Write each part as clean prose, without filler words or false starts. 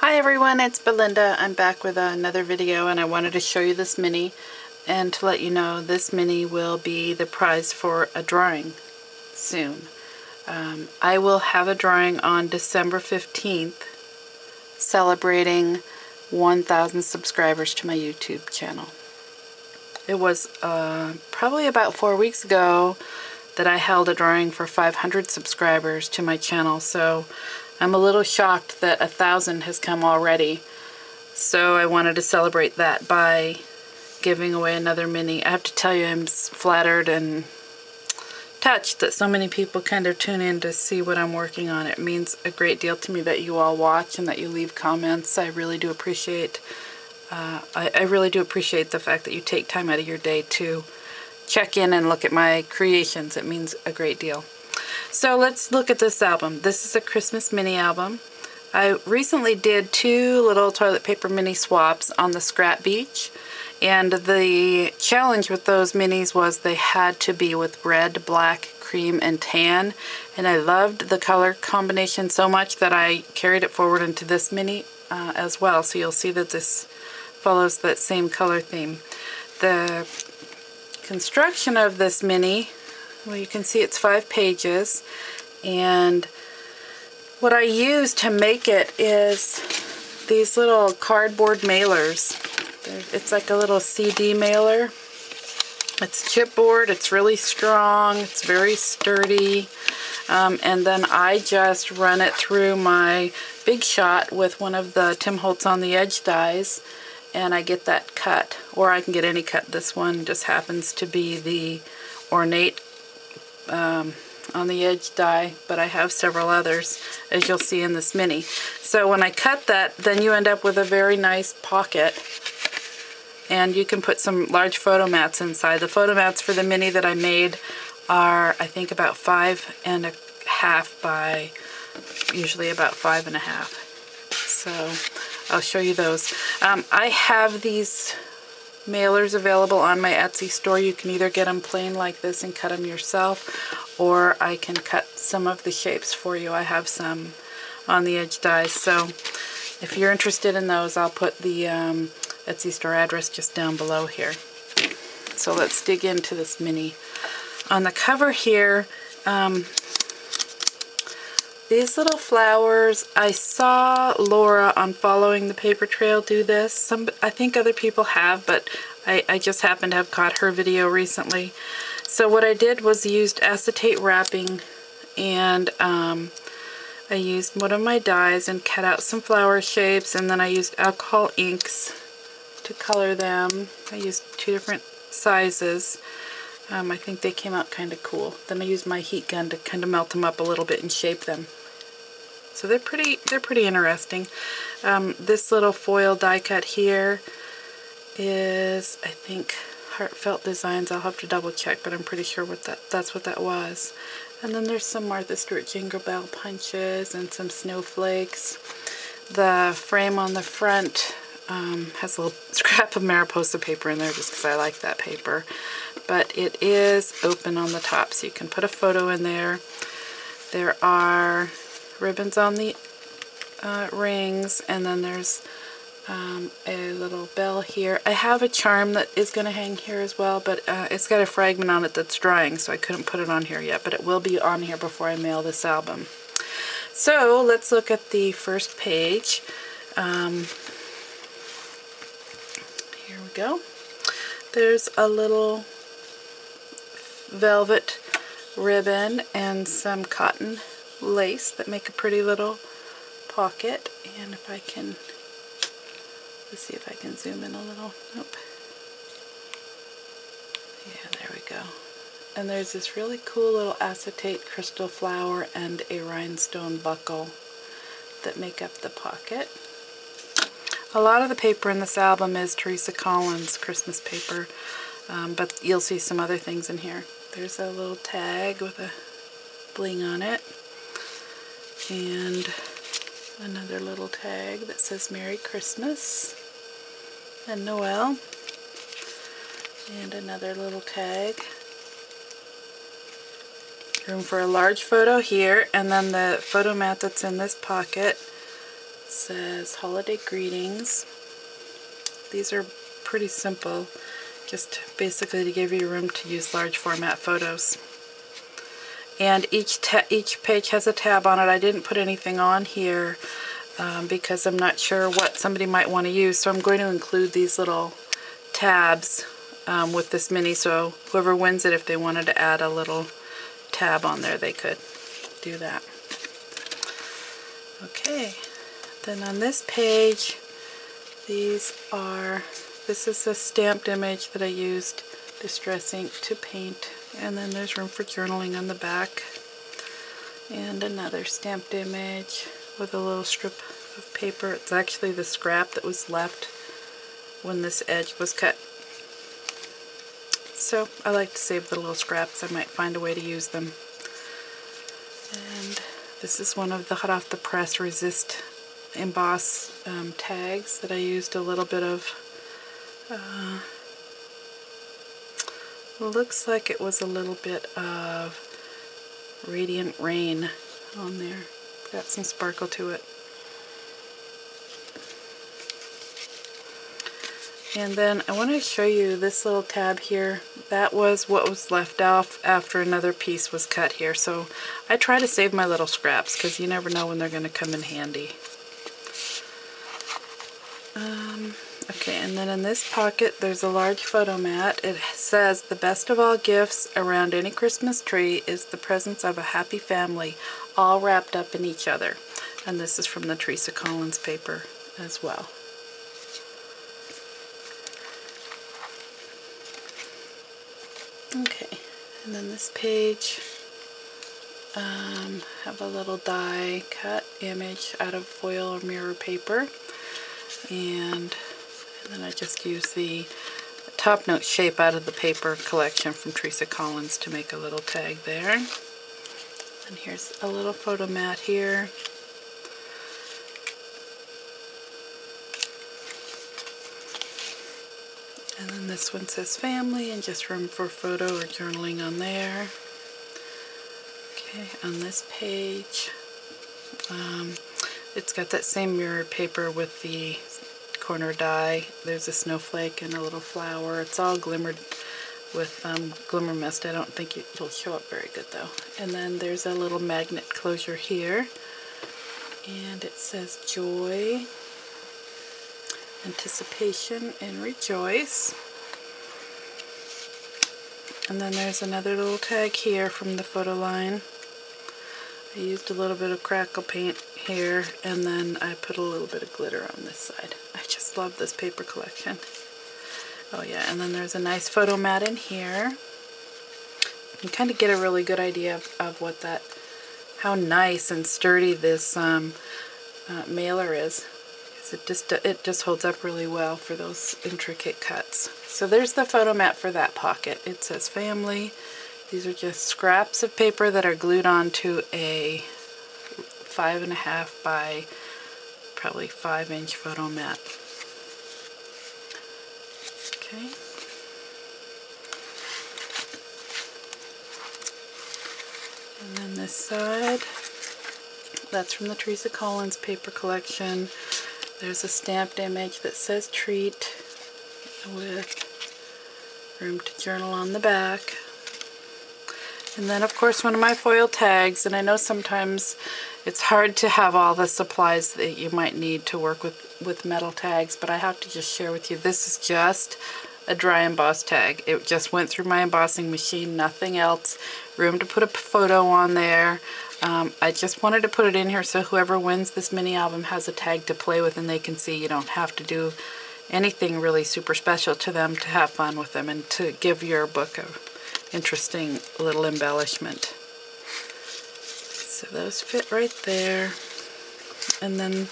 Hi everyone, it's Belinda. I'm back with another video and I wanted to show you this mini and to let you know this mini will be the prize for a drawing soon. I will have a drawing on December 15th celebrating 1,000 subscribers to my YouTube channel. It was probably about 4 weeks ago that I held a drawing for 500 subscribers to my channel, so I'm a little shocked that 1,000 has come already. So I wanted to celebrate that by giving away another mini. I have to tell you, I'm flattered and touched that so many people kind of tune in to see what I'm working on. It means a great deal to me that you all watch and that you leave comments. I really do appreciate I really do appreciate the fact that you take time out of your day to check in and look at my creations. It means a great deal. So let's look at this album. This is a Christmas mini album. I recently did 2 little toilet paper mini swaps on the Scrap Beach, and the challenge with those minis was they had to be with red, black, cream, and tan, and I loved the color combination so much that I carried it forward into this mini as well, so you'll see that this follows that same color theme. The construction of this mini, well, you can see it's 5 pages, and what I use to make it is these little cardboard mailers. It's like a little CD mailer. It's chipboard, it's really strong, it's very sturdy, and then I just run it through my Big Shot with one of the Tim Holtz on the Edge dies, and I get that cut, or I can get any cut. This one just happens to be the ornate on the edge die, but I have several others, as you'll see in this mini. So when I cut that, then you end up with a very nice pocket, and you can put some large photo mats inside. The photo mats for the mini that I made are, I think, about 5.5 by usually about 5.5. So I'll show you those. I have these mailers available on my Etsy store. You can either get them plain like this and cut them yourself, or I can cut some of the shapes for you. I have some on the edge dies, so if you're interested in those, I'll put the Etsy store address just down below here. So let's dig into this mini. On the cover here, these little flowers, I saw Laura on Following the Paper Trail do this. I think other people have, but I just happened to have caught her video recently. So what I did was used acetate wrapping, and I used one of my dies and cut out some flower shapes, and then I used alcohol inks to color them. I used 2 different sizes. I think they came out kind of cool. Then I used my heat gun to kind of melt them up a little bit and shape them. So they're pretty interesting. This little foil die cut here is, I think, Heartfelt Designs. I'll have to double check, but I'm pretty sure that's what that was. And then there's some Martha Stewart Jingle Bell punches and some snowflakes. The frame on the front has a little scrap of Mariposa paper in there just because I like that paper. But it is open on the top, so you can put a photo in there. There are ribbons on the rings, and then there's a little bell here. I have a charm that is going to hang here as well, but it's got a fragment on it that's drying, so I couldn't put it on here yet, but it will be on here before I mail this album. So let's look at the first page. Here we go. There's a little velvet ribbon and some cotton lace that make a pretty little pocket. And if I can, let's see if I can zoom in a little. Nope. Yeah, there we go. And there's this really cool little acetate crystal flower and a rhinestone buckle that make up the pocket. A lot of the paper in this album is Teresa Collins Christmas paper, but you'll see some other things in here. There's a little tag with a bling on it, and another little tag that says Merry Christmas and Noel, and another little tag. Room for a large photo here, and then the photo mat that's in this pocket says holiday greetings. These are pretty simple, just basically to give you room to use large format photos. And each page has a tab on it. I didn't put anything on here because I'm not sure what somebody might want to use, so I'm going to include these little tabs with this mini, so whoever wins it, if they wanted to add a little tab on there, they could do that. Okay, then on this page, this is a stamped image that I used Distress ink to paint, and then there's room for journaling on the back, and another stamped image with a little strip of paper. It's actually the scrap that was left when this edge was cut. So I like to save the little scraps. I might find a way to use them. And this is one of the hot off the press resist emboss tags that I used a little bit of, looks like it was a little bit of Radiant Rain on there. Got some sparkle to it. And then I want to show you this little tab here. That was what was left off after another piece was cut here. So I try to save my little scraps because you never know when they're going to come in handy. Okay, and then in this pocket there's a large photo mat. It says, "The best of all gifts around any Christmas tree is the presence of a happy family, all wrapped up in each other." And this is from the Teresa Collins paper as well. Okay, and then this page, have a little die cut image out of foil or mirror paper, and then I just use the top note shape out of the paper collection from Teresa Collins to make a little tag there. And here's a little photo mat here. And then this one says family and just room for photo or journaling on there. Okay, on this page, it's got that same mirrored paper with the corner die. There's a snowflake and a little flower. It's all glimmered with glimmer mist. I don't think it'll show up very good though. And then there's a little magnet closure here. And it says joy, anticipation, and rejoice. And then there's another little tag here from the photo line. I used a little bit of crackle paint here, and then I put a little bit of glitter on this side. I just love this paper collection. Oh yeah, and then there's a nice photo mat in here. You can kind of get a really good idea of what how nice and sturdy this mailer is. It just holds up really well for those intricate cuts. So there's the photo mat for that pocket. It says family. These are just scraps of paper that are glued onto a 5.5 by probably 5-inch photo mat. Okay. And then this side, that's from the Teresa Collins paper collection. There's a stamped image that says treat with room to journal on the back. And then of course one of my foil tags, and I know sometimes it's hard to have all the supplies that you might need to work with metal tags, but I have to just share with you, this is just a dry emboss tag. It just went through my embossing machine, nothing else. Room to put a photo on there. I just wanted to put it in here so whoever wins this mini album has a tag to play with and they can see you don't have to do anything really super special to them to have fun with them and to give your book a interesting little embellishment. So those fit right there. And then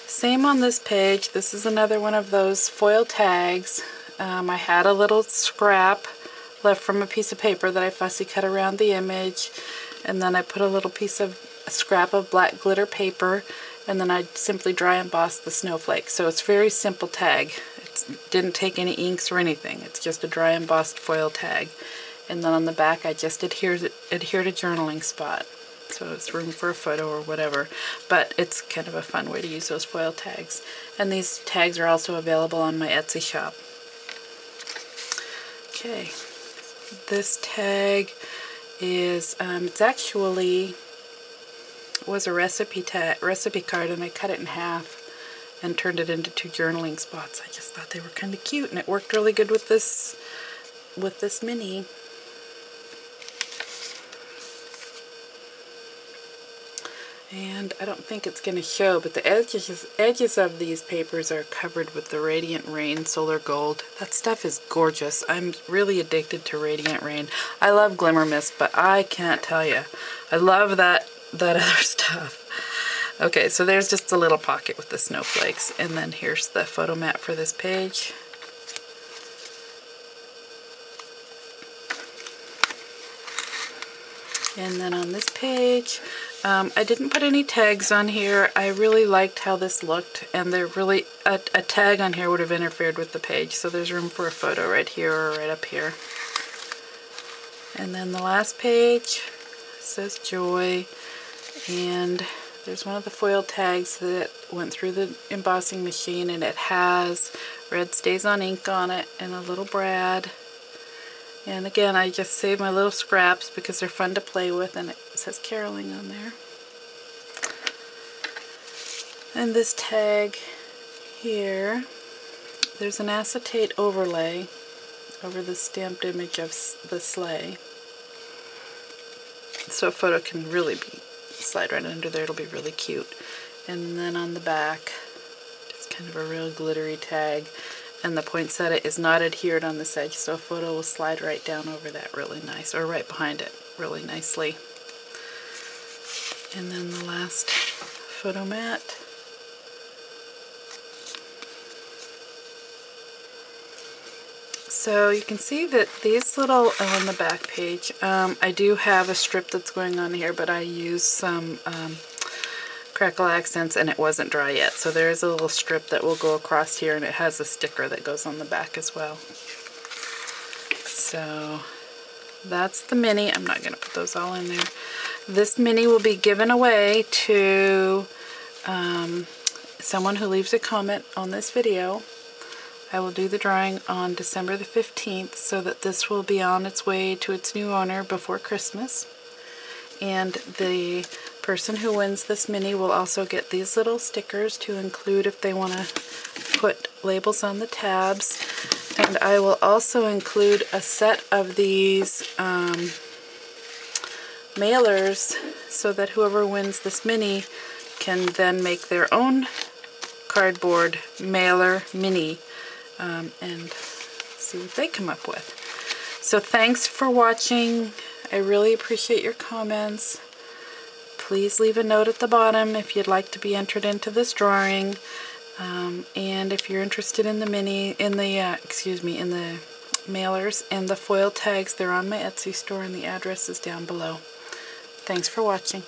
same on this page. This is another one of those foil tags. I had a little scrap left from a piece of paper that I fussy cut around the image, and then I put a little piece of a scrap of black glitter paper, and then I simply dry embossed the snowflake. So it's a very simple tag. It didn't take any inks or anything. It's just a dry embossed foil tag. And then on the back I just adhered a journaling spot. so it's room for a photo or whatever, but it's kind of a fun way to use those foil tags. And these tags are also available on my Etsy shop. Okay, this tag is, it's actually was a recipe card, and I cut it in half and turned it into 2 journaling spots. I just thought they were kind of cute, and it worked really good with this mini. And I don't think it's going to show, but the edges of these papers are covered with the Radiant Rain Solar Gold. That stuff is gorgeous. I'm really addicted to Radiant Rain. I love Glimmer Mist, but I can't tell you. I love that other stuff. Okay, so there's just a little pocket with the snowflakes, and then here's the photo mat for this page. And then on this page, I didn't put any tags on here. I really liked how this looked, and they're really, a tag on here would have interfered with the page, so there's room for a photo right here or right up here. And then the last page says Joy, and there's one of the foil tags that went through the embossing machine, and it has Red Stays on Ink on it and a little brad. And again, I just saved my little scraps because they're fun to play with, and it says caroling on there. And this tag here, there's an acetate overlay over the stamped image of the sleigh. So a photo can really slide right under there. It'll be really cute. And then on the back, just kind of a real glittery tag. And the poinsettia is not adhered on this edge, so a photo will slide right down over that really nice, or right behind it really nicely. And then the last photo mat. So you can see that these little, on the back page, I do have a strip that's going on here, but I used some crackle accents and it wasn't dry yet. So there is a little strip that will go across here, and it has a sticker that goes on the back as well. So that's the mini. I'm not going to put those all in there. This mini will be given away to someone who leaves a comment on this video. I will do the drawing on December the 15th so that this will be on its way to its new owner before Christmas. And the person who wins this mini will also get these little stickers to include if they want to put labels on the tabs. And I will also include a set of these mailers so that whoever wins this mini can then make their own cardboard mailer mini and see what they come up with. So thanks for watching. I really appreciate your comments. Please leave a note at the bottom if you'd like to be entered into this drawing. And if you're interested in the in the mailers and the foil tags, they're on my Etsy store, and the address is down below. Thanks for watching.